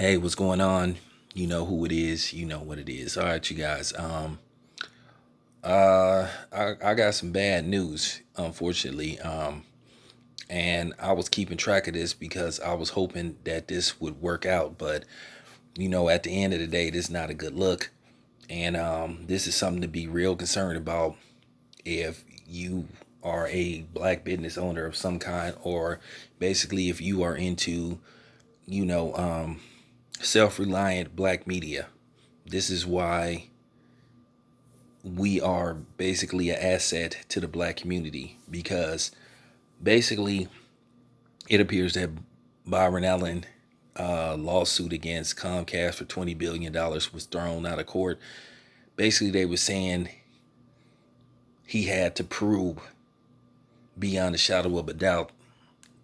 Hey, what's going on? You know who it is. You know what it is. All right, you guys. I got some bad news, unfortunately. And I was keeping track of this because I was hoping that this would work out. But at the end of the day, this is not a good look. And this is something to be real concerned about if you are a black business owner of some kind, or basically if you are into, you know, um, self-reliant black media. This is why we are basically an asset to the black community, because basically it appears that Byron Allen lawsuit against Comcast for $20 billion was thrown out of court. Basically, they were saying he had to prove beyond a shadow of a doubt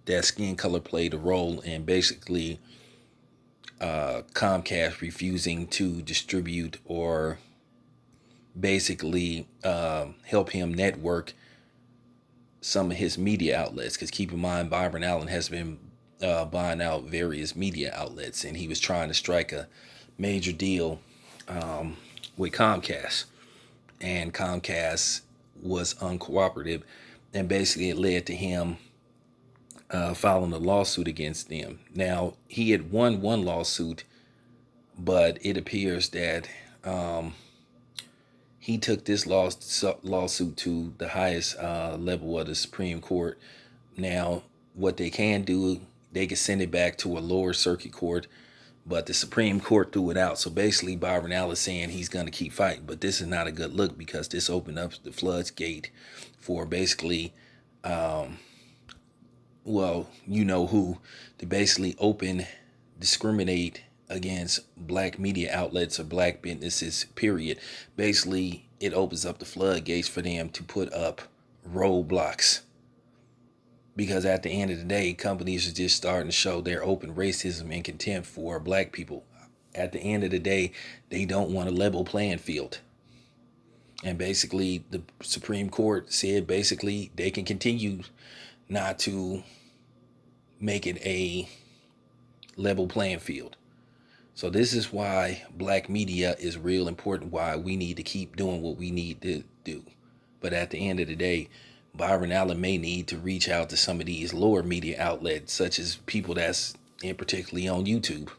that skin color played a role in basically Comcast refusing to distribute or basically help him network some of his media outlets. Because keep in mind, Byron Allen has been buying out various media outlets, and he was trying to strike a major deal with Comcast, and Comcast was uncooperative, and basically it led to him filing a lawsuit against them. Now, he had won one lawsuit, but it appears that he took this lawsuit to the highest level of the Supreme Court. Now, what they can do, they can send it back to a lower circuit court, but the Supreme Court threw it out. So basically, Byron Allen is saying he's going to keep fighting, but this is not a good look, because this opened up the floodgate for basically, well, you know who, to basically discriminate against black media outlets or black businesses, period. Basically, it opens up the floodgates for them to put up roadblocks, because at the end of the day, companies are just starting to show their open racism and contempt for black people. At the end of the day, they don't want a level playing field. And basically, the Supreme Court said basically they can continue not to make it a level playing field. So this is why black media is real important, why we need to keep doing what we need to do. But at the end of the day, Byron Allen may need to reach out to some of these lower media outlets, such as people that's in particularly on YouTube,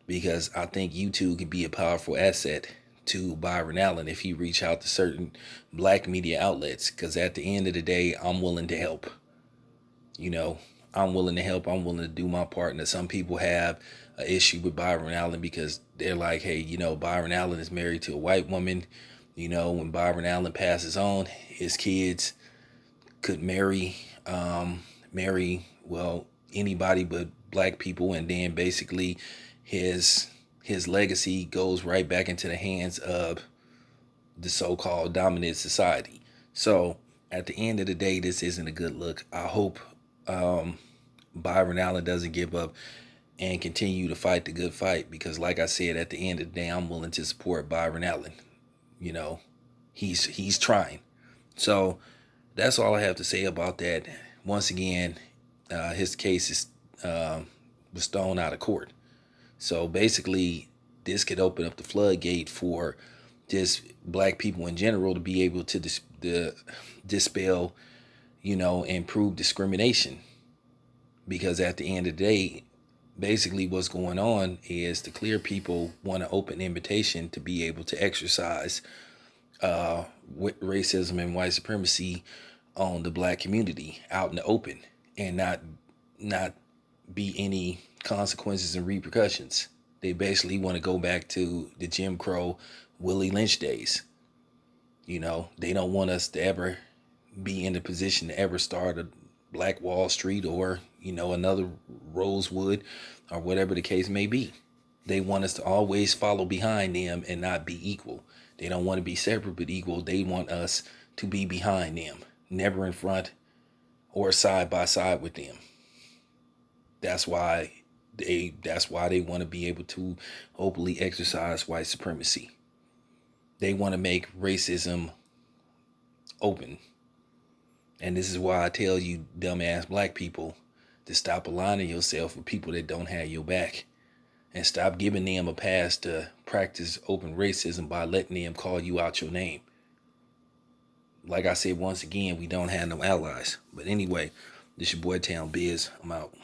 because I think YouTube could be a powerful asset to Byron Allen if he reach out to certain black media outlets. Because at the end of the day, I'm willing to help. You know, I'm willing to help. I'm willing to do my part. And some people have an issue with Byron Allen because they're like, hey, Byron Allen is married to a white woman. When Byron Allen passes on, his kids could marry, well, anybody but black people. And then basically his legacy goes right back into the hands of the so-called dominant society. So at the end of the day, this isn't a good look. I hope Byron Allen doesn't give up and continue to fight the good fight, because like I said, at the end of the day, I'm willing to support Byron Allen. You know, he's trying. So that's all I have to say about that. Once again, his case is was thrown out of court. So basically, this could open up the floodgate for just black people in general to be able to dispel, and prove discrimination. Because at the end of the day, basically what's going on is the clear people want an open invitation to be able to exercise racism and white supremacy on the black community out in the open, and not be any consequences and repercussions. They basically want to go back to the Jim Crow, Willie Lynch days. They don't want us to ever be in the position to ever start a Black Wall Street, or another Rosewood, or whatever the case may be. They want us to always follow behind them and not be equal. They don't want to be separate but equal. They want us to be behind them, never in front or side by side with them. That's why they want to be able to openly exercise white supremacy. They want to make racism open. And this is why I tell you, dumbass black people, to stop aligning yourself with people that don't have your back. and stop giving them a pass to practice open racism by letting them call you out your name. Like I said, once again, we don't have no allies. But anyway, this your boy Town Biz. I'm out.